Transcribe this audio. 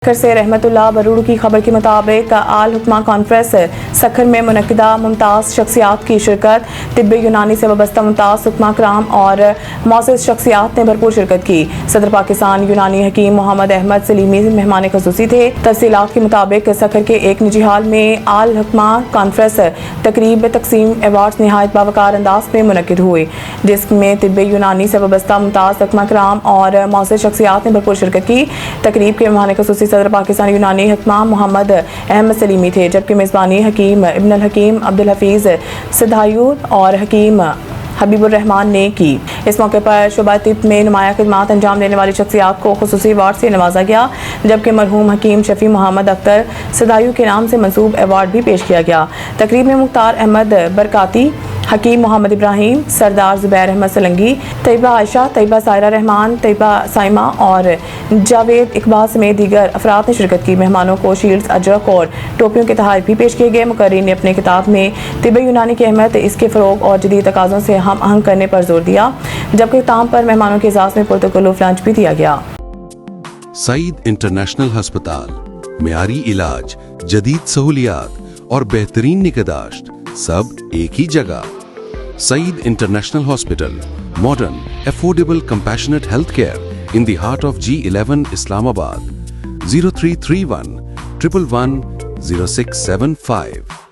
سکھر سے رحمت اللہ بروڑ کی خبر کے مطابق آل حکمہ کانفرنس سکھر میں منعقدہ ممتاز شخصیات کی شرکت طب یونانی سے وابستہ ممتاز حکمہ کرام اور معزز شخصیات نے بھرپور شرکت کی۔ صدر پاکستان یونانی حکیم محمد احمد سلیمی مہمان خصوصی تھے۔ تفصیلات کے مطابق سکھر کے ایک نجی ہال میں آل حکمہ کانفرنس تقریب تقسیم ایوارڈز نہایت باوقار انداز میں منعقد ہوئے، جس میں طب یونانی سے وابستہ ممتاز حکمہ کرام اور معزز شخصیات نے بھرپور شرکت کی۔ تقریب کے مہمان خصوصی صدر پاکستان یونانی حکمہ محمد احمد سلیمی تھے، جبکہ میزبانی حکیم ابن الحکیم عبدالحفیظ سدھائیو اور حکیم حبیب الرحمان نے کی۔ اس موقع پر شعبہ طب میں نمایاں خدمات انجام دینے والی شخصیات کو خصوصی ایوارڈ سے نوازا گیا، جبکہ مرحوم حکیم شفیع محمد اختر سدھائیو کے نام سے منسوب ایوارڈ بھی پیش کیا گیا۔ تقریب میں مختار احمد برکاتی، حکیم محمد ابراہیم، سردار زبیر احمد سلنگی، طیبہ عائشہ، طیبہ سائرہ رحمان، طیبہ سائمہ اور جاوید اقبال سمیت دیگر افراد نے شرکت کی۔ مہمانوں کو شیلڈز، اجرک اور ٹوپیوں کے تحائف بھی پیش کیے گئے۔ مقررین نے اپنے خطاب میں طب یونانی کی اہمیت، اس کے فروغ اور جدید تقاضوں سے ہم آہنگ کرنے پر زور دیا، جبکہ اختتام پر مہمانوں کے اعزاز میں پرتکلف لنچ بھی دیا گیا۔ سعید انٹرنیشنل ہسپتال، معیاری علاج، جدید سہولیات اور بہترین نگہداشت سب ایک ہی جگہ۔ Saeed international hospital, modern, affordable, compassionate health care in the heart of G11 Islamabad. 0331 111 0675